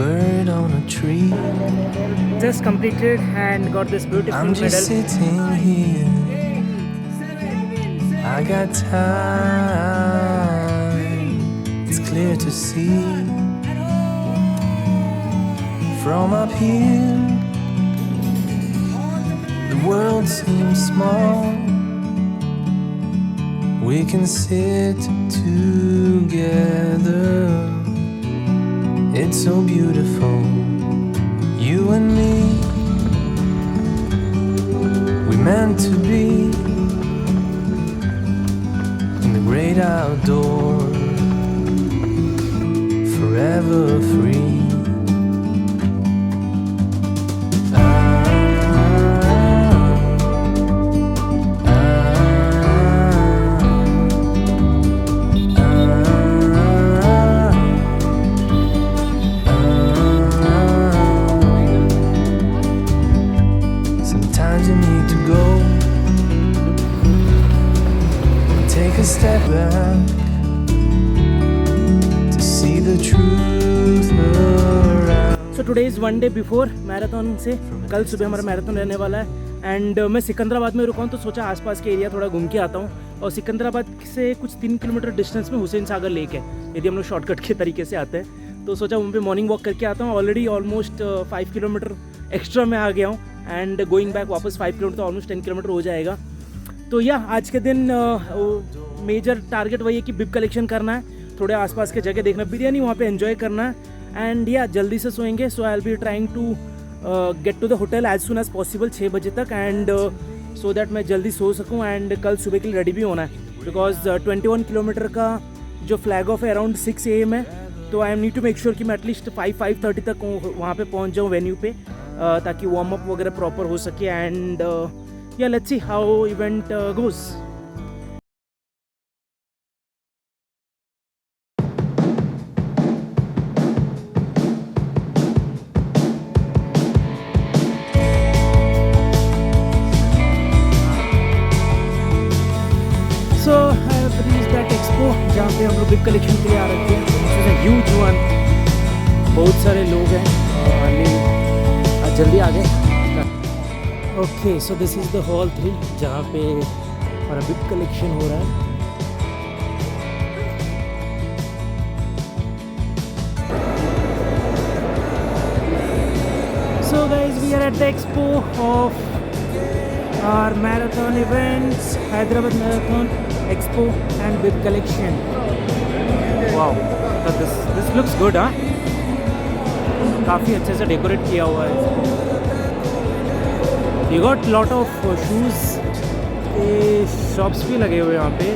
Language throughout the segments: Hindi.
bird on a tree. Just completed and got this beautiful I'm just medal. sitting here. I got time. It's clear to see from up here. The world seems small. We can sit together. It's so beautiful, you and me. We meant to be in the great outdoors, forever free. Sometimes you need to go and take a step back to see the truth around. So today is one day before marathon से कल सुबह हमारा मैराथन रहने वाला है एंड मैं सिकंदराबाद में रुका हूँ तो सोचा आसपास के एरिया थोड़ा घूम के आता हूँ और सिकंदराबाद से कुछ 3 किलोमीटर डिस्टेंस में हुसैन सागर लेक है यदि हम लोग शॉर्टकट के तरीके से आते हैं तो सोचा वहाँ पे मॉर्निंग वॉक करके आता हूँ ऑलरेडी ऑलमोस्ट 5 किलोमीटर एक्स्ट्रा में आ गया हूँ एंड गोइंग बैक वापस 5 किलोमीटर तो ऑलमोस्ट 10 किलोमीटर हो जाएगा तो या आज के दिन मेजर टारगेट वही है कि बिब कलेक्शन करना है थोड़े आसपास के जगह देखना बिरयानी वहाँ पे एंजॉय करना है एंड या जल्दी से सोएंगे so I will be trying to get to the hotel as soon as possible 6 बजे तक एंड सो दैट मैं जल्दी सो सकूँ एंड कल सुबह के लिए रेडी भी होना है बिकॉज 21 किलोमीटर का जो फ्लैग ऑफ है अराउंड 6 AM है तो I am need to make sure कि मैं एटलीस्ट 5:30 तक वहाँ पे पहुँच जाऊँ वेन्यू पे ताकि वार्म अप वगैरह प्रॉपर हो सके एंड या let's see how event goes so I have reached that expo जहाँ पे हम लोग बिग कलेक्शन के लिए आ रखे हैं this is a huge one बहुत सारे लोग हैं जल्दी आ गए okay so this is the hall 3 जहाँ पे हमारा बिग कलेक्शन हो रहा है so guys we are at the expo of our marathon events Hyderabad marathon expo and big collection wow this looks good हाँ काफ़ी अच्छे से डेकोरेट किया हुआ है you got lot of shoes के शॉप्स भी लगे हुए हैं यहाँ पे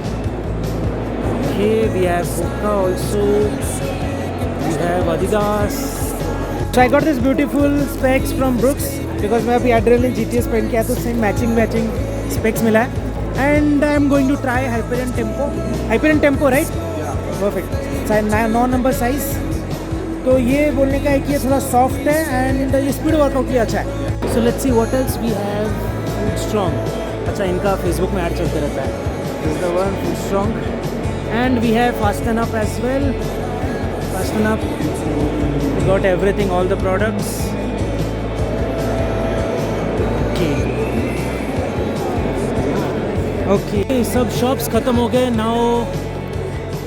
okay we have Hoka also we have Adidas so I got this beautiful specs from Brooks because मैं अभी एड्रेनलिन GTS पहन के आया तो सेम मैचिंग स्पेक्स मिला है and I am going to try Hyperion Tempo right perfect 9 number size तो ये बोलने का है कि ये थोड़ा सॉफ्ट है एंड ये स्पीड वर्कआउट के लिए अच्छा है so let's see what else we have food strong अच्छा इनका फेसबुक में ऐड चलते रहता है this is the one food strong and we have fast and up as well fast and up we got everything all the products okay सब शॉप्स ख़त्म हो गए नाउ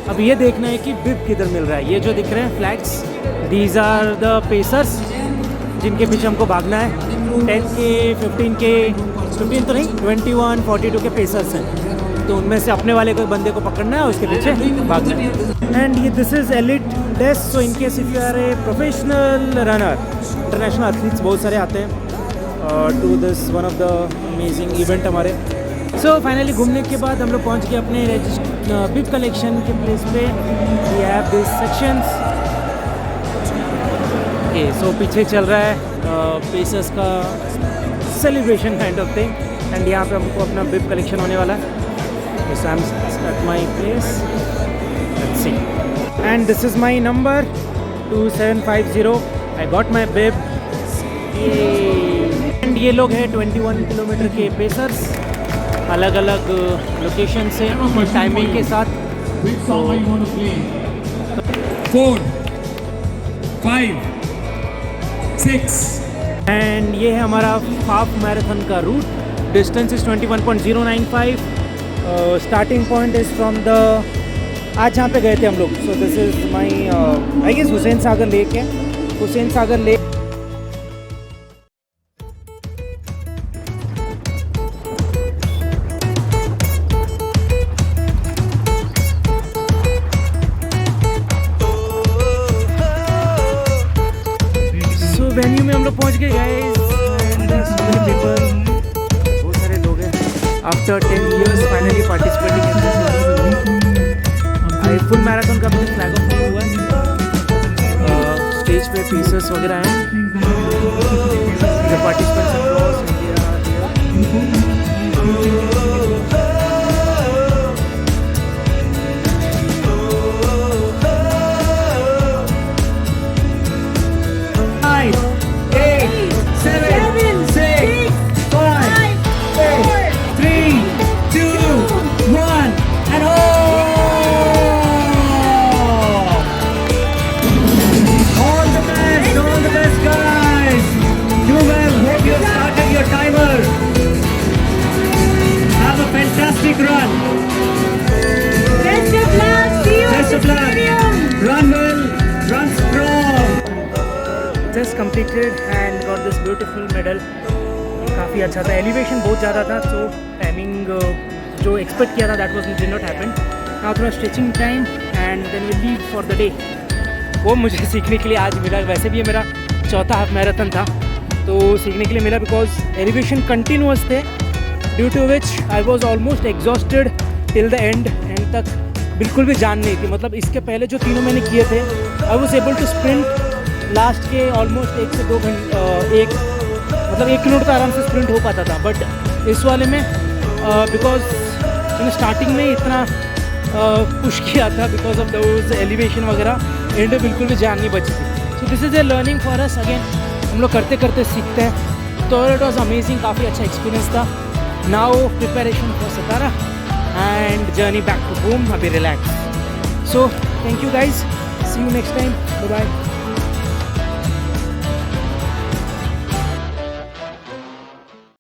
अब ये देखना है कि बिब किधर मिल रहा है ये जो दिख रहे हैं flags these are the pacers जिनके पीछे हमको भागना है 10K 15K 15 तो नहीं 21 42 के पेसर्स हैं तो उनमें से अपने वाले कोई बंदे को पकड़ना है उसके पीछे भागना है एंड ये दिस इज़ एलिट डेस्ट so in case if you are a professional runner international athletes बहुत सारे आते हैं to this one of the amazing event हमारे सो फाइनली घूमने के बाद हम लोग पहुँच गए अपने बिग कलेक्शन के प्लेस पे we have this sections okay so पीछे चल रहा है पेसर्स का celebration kind of thing and यहाँ पे हमको अपना बिब कलेक्शन होने वाला है so I am at my place let's see and this is my number 2750 I got my bib and ये लोग हैं 21 किलोमीटर के पेसर्स अलग अलग लोकेशन से टाइमिंग के साथ 4 5 6. एंड ये है हमारा हाफ मैराथन का route. Distance is 21.095. Starting point is from the आज जहाँ पे गए थे हम लोग. So this is my I guess Hussain Sagar lake है. Hussain Sagar lake. So venue में हम लोग पहुँच गए गाइस. बहुत सारे लोग हैं. After 10 years finally participating in this. Full marathon का भी फ्लैग ऑफ हुआ है. स्टेज पे पीसेस वगैरह हैं. The participants across fantastic run. Best of luck. See you at the stadium. Run well, run strong. Just completed and got this beautiful medal. काफ़ी अच्छा था. एलिवेशन बहुत ज़्यादा था तो टाइमिंग जो एक्सपेक्ट किया था that was did not happen. Now थोड़ा stretching time and then will leave for the day. वो मुझे सीखने के लिए आज मिला. वैसे भी ये मेरा चौथा हाफ मैराथन था तो सीखने के लिए मिला बिकॉज एलिवेशन कंटिन्यूअस थे. Due to which I was almost exhausted till the end तक बिल्कुल भी जान नहीं थी. मतलब इसके पहले जो तीनों मैंने किए थे I was able to sprint last के ऑलमोस्ट 1 से 2 घंटे मतलब 1 किलोमीटर आराम से स्प्रिंट हो पाता था. बट इस वाले में बिकॉज मैंने स्टार्टिंग में इतना पुश किया था बिकॉज ऑफ दोज एलिवेशन वगैरह. एंड में बिल्कुल भी जान नहीं बची थी. सो this is a learning for us. Again हम लोग करते करते सीखते हैं. तो इट वॉज अमेजिंग. काफ़ी अच्छा एक्सपीरियंस था. Now preparation for Satara and journey back to home. I'll be relaxed. So thank you guys. See you next time. Bye bye.